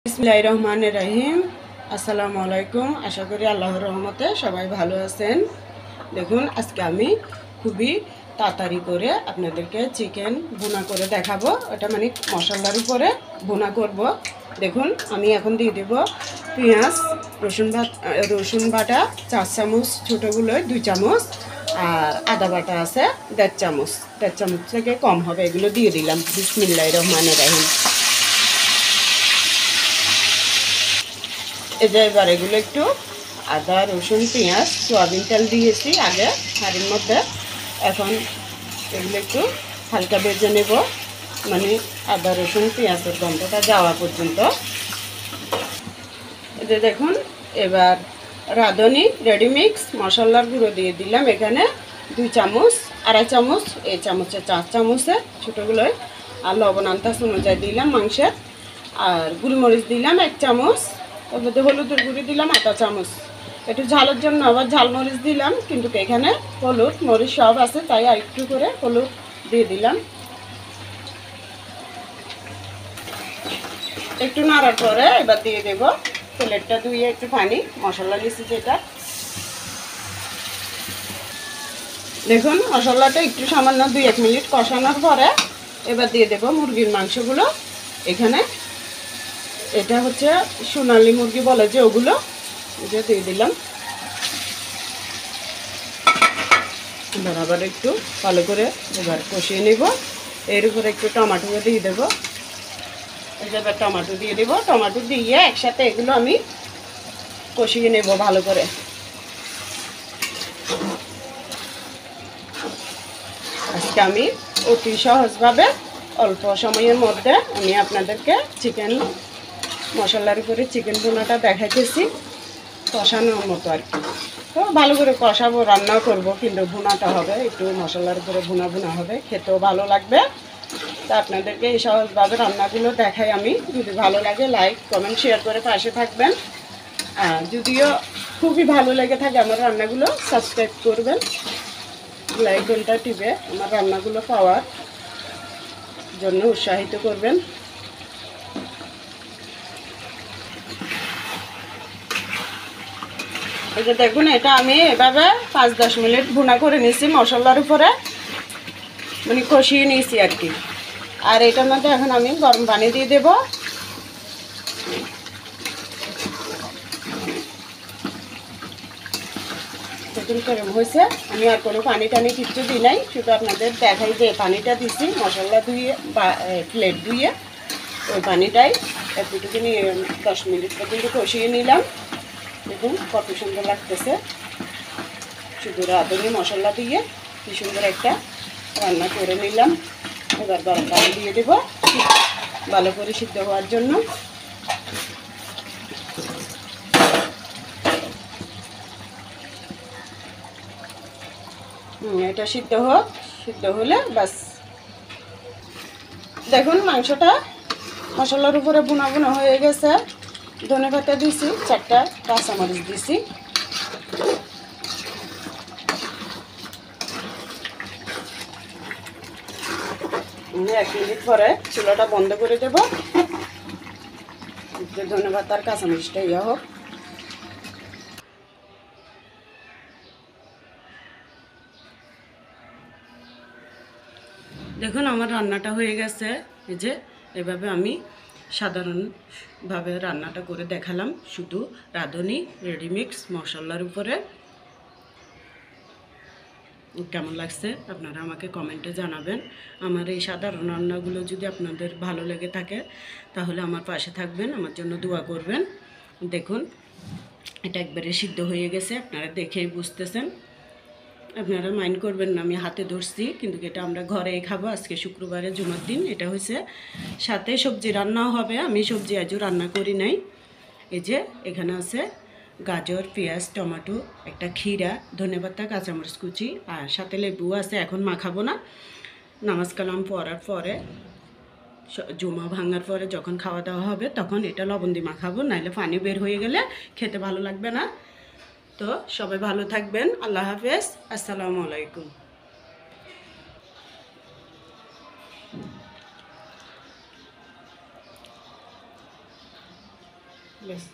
বিসমিল্লাহির রহমানির রহিম। আসসালামু আলাইকুম। আশা করি আল্লাহর রহমতে সবাই ভালো আছেন। দেখুন আজকে আমি খুবই তাড়াতাড়ি করে আপনাদেরকে চিকেন ভুনা করে দেখাবো। এটা মানে মশলার উপরে ভুনা করব। দেখুন আমি এখন দিয়ে দেব পেঁয়াজ, রসুন বাটা 4 চামচ, ছোটোগুলোয় 2 চামচ, আর আদা বাটা আছে 1.5 চামচ। 1.5 চামচ থেকে কম হবে, এগুলো দিয়ে দিলাম। বিসমিল্লাহির রহমানির রহিম। এবার এগুলো একটু আদা, রসুন, পেঁয়াজ, সয়াবিন তেল দিয়েছি আগে হাঁড়ির মধ্যে। এখন এগুলো একটু হালকা ভেজে নেব, মানে আদা, রসুন, পেঁয়াজের গন্ধটা যাওয়া পর্যন্ত। যে দেখুন এবার রাঁধুনি রেডিমিক্স মশলার গুঁড়ো দিয়ে দিলাম এখানে 2 চামচ, 2.5 চামচ, এই চামচে 4 চামচে ছোটোগুলোয়। আর লবণ আন্দাজ অনুযায়ী দিলাম মাংসের। আর গোলমরিচ দিলাম 1 চামচ, তার মধ্যে হলুদের গুঁড়ি দিলাম 1/2 চামচ। একটু ঝালের জন্য আবার ঝালমরিচ দিলাম, কিন্তু এখানে হলুদ মরিচ সব আছে, তাই আর একটু করে হলুদ দিয়ে দিলাম। একটু নাড়ার পরে এবার দিয়ে দেব প্লেটটা ধুয়ে একটু পানি, মশলা নিচ্ছি যেটা। দেখুন মশলাটা একটু সামান্য 2-1 মিনিট কষানোর পরে এবার দিয়ে দেব মুরগির মাংসগুলো। এখানে এটা হচ্ছে সোনালী মুরগি বলে যে, ওগুলো এটা দিয়ে দিলাম। এবার আবার একটু ভালো করে এবার কষিয়ে নেব। এর উপরে একটু টমেটো দিয়ে দেবো। এবার টমেটো দিয়ে দেবো। টমেটো দিয়ে একসাথে এগুলো আমি কষিয়ে নেব ভালো করে। আজকে আমি অতি সহজভাবে অল্প সময়ের মধ্যে আমি আপনাদেরকে চিকেন মশলার উপরে চিকেন ভুনাটা দেখাইতেছি, কষানোর মতো আর কি। তো ভালো করে কষাবো, রান্না করব, কিন্তু ভুনাটা হবে একটু মশলার উপরে ভুনা ভুনা হবে, খেতেও ভালো লাগবে। তা আপনাদেরকে এই সহজভাবে রান্নাগুলো দেখাই আমি। যদি ভালো লাগে লাইক কমেন্ট শেয়ার করে পাশে থাকবেন। আর যদিও খুবই ভালো লেগে থাকে আমার রান্নাগুলো, সাবস্ক্রাইব করবেন, লাইকনটা টিপে আমার রান্নাগুলো পাওয়ার জন্য উৎসাহিত করবেন। এই যে দেখুন এটা আমি এভাবে 5-10 মিনিট ভুনা করে নিয়েছি মশলার উপরে, মানে কষিয়ে নিয়েছি আর কি। আর এটার মধ্যে এখন আমি গরম পানি দিয়ে দেব। দেখুন গরম হয়েছে, আমি আর কোনো পানি টানি কিচ্ছু দিই নাই, শুধু আপনাদের দেখাই যে পানিটা দিচ্ছি মশলা ধুয়ে বা প্লেট ধুয়ে ওই পানিটাই একটুখানি 10 মিনিট পর্যন্ত কষিয়ে নিলাম। দেখুন কত সুন্দর লাগতেছে, শুধু রাঁধুনি মশলা দিয়ে কি সুন্দর একটা রান্না করে নিলাম। এবার গরম পানি দিয়ে দেবো ভালো করে সিদ্ধ হওয়ার জন্য। এটা সিদ্ধ হোক, সিদ্ধ হলে বাস। দেখুন মাংসটা মশলার উপরে বুনা বুনা হয়ে গেছে। ধনেপাতা দিছি, 4টা কাঁচামরিচ দিছি। 1 মিনিট পরে চুলাটা বন্ধ করে দেব, ধনেপাতার কাঁচামরিচটা ইয়ে হোক। দেখুন আমার রান্নাটা হয়ে গেছে। এই যে এভাবে আমি সাধারণভাবে রান্নাটা করে দেখালাম, শুধু রাঁধুনি রেডিমিক্স মশলার উপরে। কেমন লাগছে আপনারা আমাকে কমেন্টে জানাবেন। আমার এই সাধারণ রান্নাগুলো যদি আপনাদের ভালো লেগে থাকে তাহলে আমার পাশে থাকবেন, আমার জন্য দোয়া করবেন। দেখুন এটা একবারে সিদ্ধ হয়ে গেছে, আপনারা দেখেই বুঝতেছেন। আপনারা মাইন্ড করবেন না, আমি হাতে ধরছি, কিন্তু এটা আমরা ঘরেই খাবো। আজকে শুক্রবারে জুমার দিন, এটা হয়েছে সাথে সবজি রান্নাও হবে। আমি সবজি আজও রান্না করি নাই। এই যে এখানে আছে গাজর, পেঁয়াজ, টমেটো, একটা ক্ষীরা, ধনেপাতা, কাঁচামরিচ কুচি, আর সাথে লেবু আছে। এখন মাখাবো না, নামাজ কালাম পড়ার পরে, জুমা ভাঙার পরে যখন খাওয়া দাওয়া হবে তখন এটা লবণ দিয়ে মাখাবো, নাইলে পানি বের হয়ে গেলে খেতে ভালো লাগবে না। তো সবাই ভালো থাকবেন, আল্লাহ হাফেজ, আসসালামু আলাইকুম। ব্যাস।